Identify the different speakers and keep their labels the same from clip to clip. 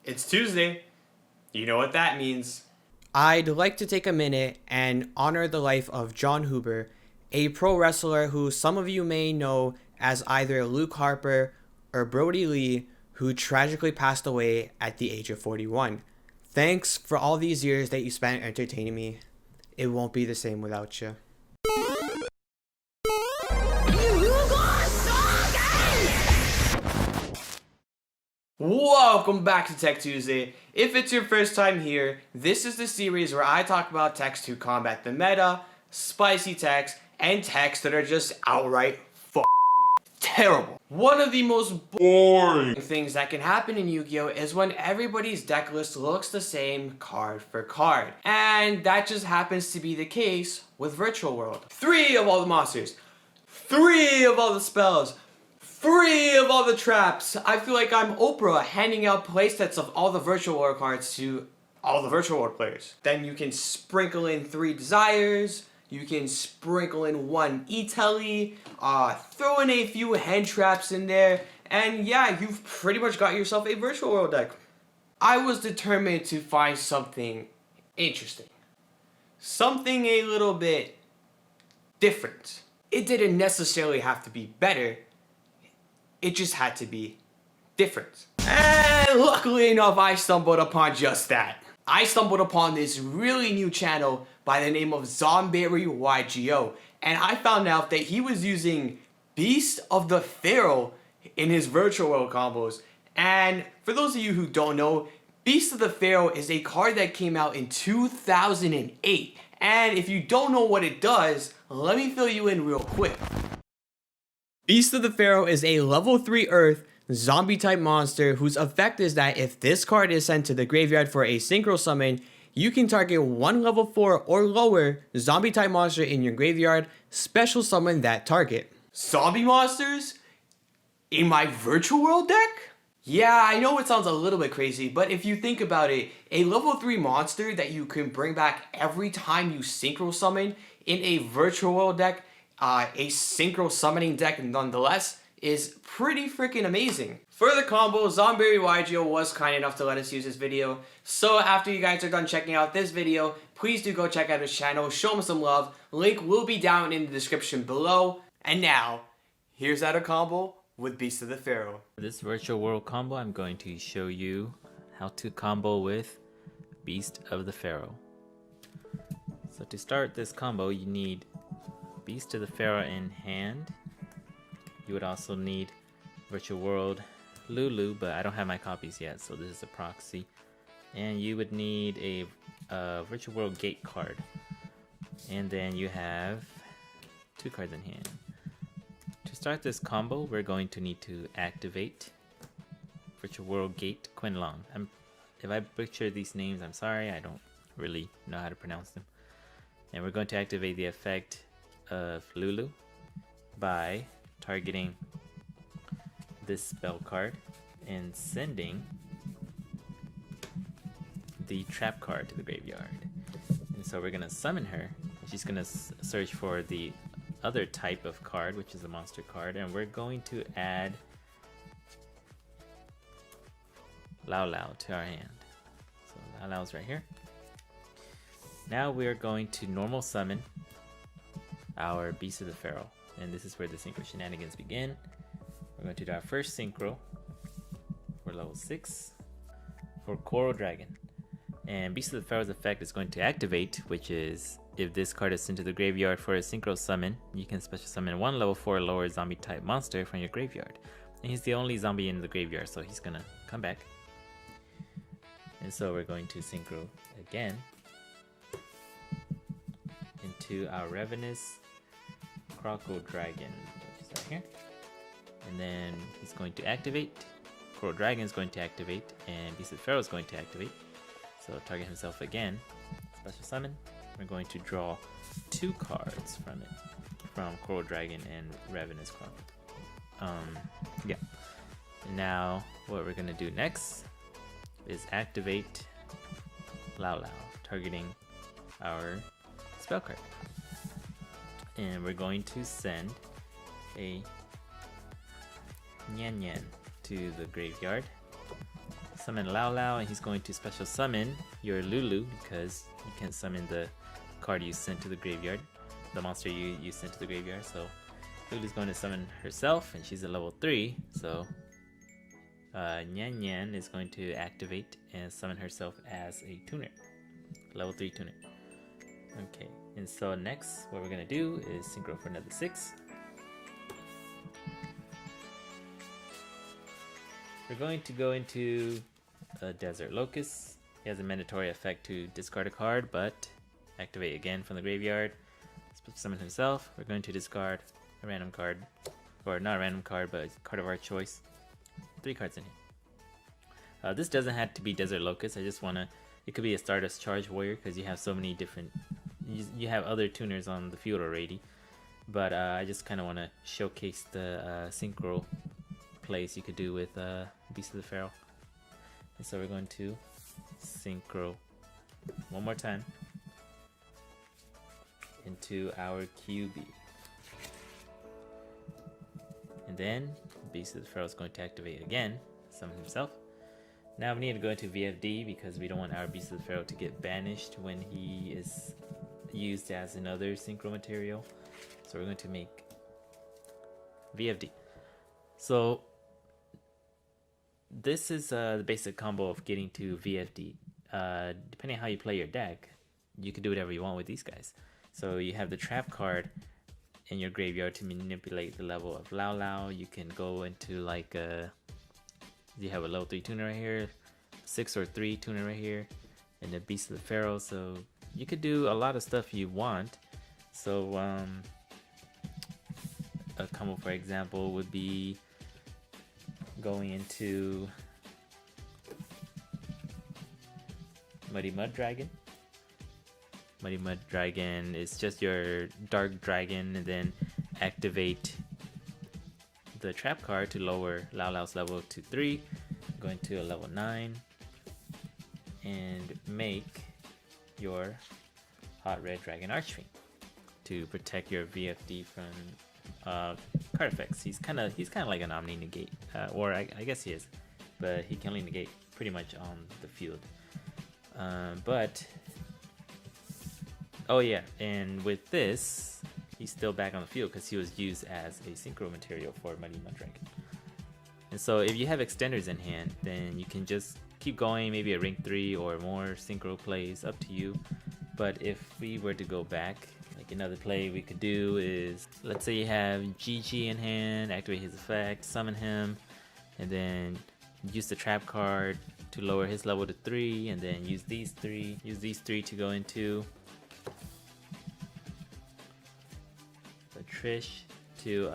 Speaker 1: It's Tuesday. You know what that means.
Speaker 2: I'd like to take a minute and honor the life of John Huber, a pro wrestler who some of you may know as either Luke Harper or Brody Lee, who tragically passed away at the age of 41. Thanks for all these years that you spent entertaining me. It won't be the same without you.
Speaker 1: Welcome back to Tech Tuesday. If it's your first time here, this is the series where I talk about techs to combat the meta, spicy techs, and techs that are just outright terrible. One of the most boring things that can happen in Yu-Gi-Oh! Is when everybody's deck list looks the same card for card. And that just happens to be the case with Virtual World. 3 of all the monsters, 3 of all the spells, 3 of all the traps. I feel like I'm Oprah handing out playsets of all the Virtual World cards to all the Virtual World players. Then you can sprinkle in 3 Desires, you can sprinkle in 1 E-Telly, throw in a few hand traps in there, and yeah, you've pretty much got yourself a Virtual World deck. I was determined to find something interesting. Something a little bit different. It didn't necessarily have to be better, it just had to be different. And luckily enough, I stumbled upon just that. I stumbled upon this really new channel by the name of ZomberryYGO, and I found out that he was using Beast of the Pharaoh in his Virtual World combos. And for those of you who don't know, Beast of the Pharaoh is a card that came out in 2008. And if you don't know what it does, let me fill you in real quick. Beast of the Pharaoh is a level 3 Earth zombie type monster whose effect is that if this card is sent to the graveyard for a synchro summon, you can target one level 4 or lower zombie type monster in your graveyard, special summon that target. Zombie monsters? In my Virtual World deck? Yeah, I know it sounds a little bit crazy, but if you think about it, a level 3 monster that you can bring back every time you synchro summon in a Virtual World deck, a synchro summoning deck nonetheless, is pretty freaking amazing. For the combo, ZomberryYGO was kind enough to let us use this video. So after you guys are done checking out this video, please do go check out his channel, show him some love. Link will be down in the description below. And now, here's how to combo with Beast of the Pharaoh.
Speaker 3: For this Virtual World combo, I'm going to show you how to combo with Beast of the Pharaoh. So to start this combo, you need Beast of the Pharaoh in hand. You would also need Virtual World Lulu, but I don't have my copies yet, so this is a proxy. And you would need a Virtual World Gate card. And then you have 2 cards in hand. To start this combo, we're going to need to activate Virtual World Gate Quinlong. If I butcher these names, I'm sorry, I don't really know how to pronounce them. And we're going to activate the effect of Lulu by targeting this spell card and sending the trap card to the graveyard. And so we're gonna summon her. She's gonna search for the other type of card, which is a monster card, and we're going to add Lao Lao to our hand. So Lao Lao's right here. Now we're going to normal summon our Beast of the Pharaoh, and this is where the synchro shenanigans begin. We're going to do our first synchro for level 6 for Coral Dragon. And Beast of the Pharaoh's effect is going to activate, which is if this card is sent to the graveyard for a synchro summon, you can special summon 1 level 4 or lower zombie type monster from your graveyard. And he's the only zombie in the graveyard, so he's gonna come back. And so we're going to synchro again into our Ravenous Croco Dragon, which is right here. And then he's going to activate. Coral Dragon is going to activate, and Beast of the Pharaoh is going to activate. So target himself again. Special summon. We're going to draw 2 cards from it, from Coral Dragon and Ravenous Croco. Yeah. Now what we're gonna do next is activate Lao Lao, targeting our spell card. And we're going to send a Nyan Nyan to the graveyard. summon Lulu, and he's going to special summon your Lulu because you can't summon the card you sent to the graveyard, the monster you sent to the graveyard. So Lulu's going to summon herself, and she's a level 3. So Nyan Nyan is going to activate and summon herself as a tuner, level 3 tuner. Okay, and so next, what we're gonna do is synchro for another 6. We're going to go into a Desert Locust. He has a mandatory effect to discard a card, but activate again from the graveyard. Summon himself. We're going to discard a random card, or not a random card, but a card of our choice. 3 cards in here. This doesn't have to be Desert Locust. I just wanna. It could be a Stardust Charge Warrior because you have so many different. You have other tuners on the field already, but I just kind of want to showcase the synchro plays you could do with Beast of the Pharaoh. And so we're going to synchro one more time into our QB. And then Beast of the Pharaoh is going to activate again, summon himself. Now we need to go into VFD because we don't want our Beast of the Pharaoh to get banished when he is used as another synchro material. So we're going to make VFD. So this is the basic combo of getting to VFD. Depending on how you play your deck, you can do whatever you want with these guys. So you have the trap card in your graveyard to manipulate the level of Lulu. You can go into like you have a level 3 tuner right here, 6 or 3 tuner right here, and the Beast of the Pharaoh. So you could do a lot of stuff you want. So a combo, for example, would be going into Muddy Mud Dragon. Muddy Mud Dragon is just your Dark Dragon, and then activate the trap card to lower Lulu's level to 3, going to a level 9, and make your Hot Red Dragon Archfiend to protect your VFD from card effects. He's kind of like an Omni Negate, or I guess he is, but he can only negate pretty much on the field. But oh yeah, and with this, he's still back on the field because he was used as a synchro material for Muddy Mud Dragon. And so if you have extenders in hand, then you can just keep going, maybe a rank 3 or more synchro plays, up to you. But if we were to go back, like another play we could do is, let's say you have GG in hand, activate his effect, summon him, and then use the trap card to lower his level to 3, and then use these three to go into the Trish to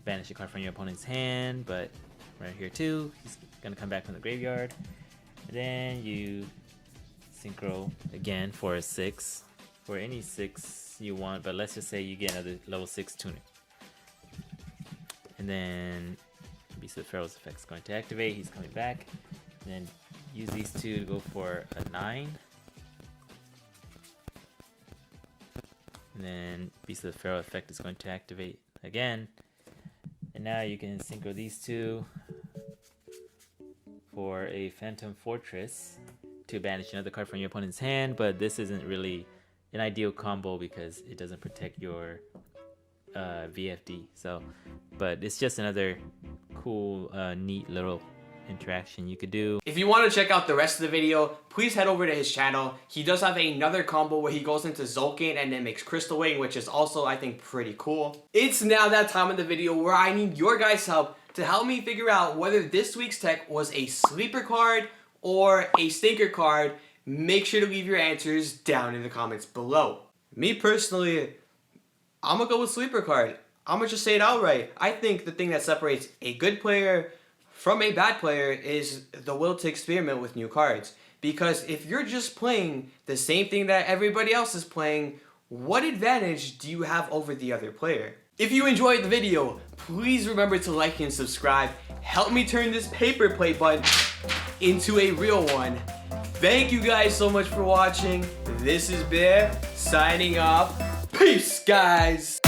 Speaker 3: banish a card from your opponent's hand. But right here too, he's gonna come back from the graveyard, and then you synchro again for a 6, for any 6 you want, but let's just say you get another level 6 tuner, and then Beast of the Pharaoh's effect is going to activate. He's coming back, and then use these 2 to go for a 9, and then Beast of the Pharaoh effect is going to activate again, and now you can synchro these 2 for a Phantom Fortress to banish another card from your opponent's hand. But this isn't really an ideal combo because it doesn't protect your VFD. So, but it's just another cool, neat little interaction you could do.
Speaker 1: If you want to check out the rest of the video, please head over to his channel. He does have another combo where he goes into Zolkin and then makes Crystal Wing, which is also, I think, pretty cool. It's now that time of the video where I need your guys' help to help me figure out whether this week's tech was a sleeper card or a stinker card. Make sure to leave your answers down in the comments below. Me personally, I'm gonna go with sleeper card. I'm gonna just say it outright. I think the thing that separates a good player from a bad player is the will to experiment with new cards. Because if you're just playing the same thing that everybody else is playing, what advantage do you have over the other player? If you enjoyed the video, please remember to like and subscribe. Help me turn this paper plate button into a real one. Thank you guys so much for watching. This is Bear signing off. Peace, guys.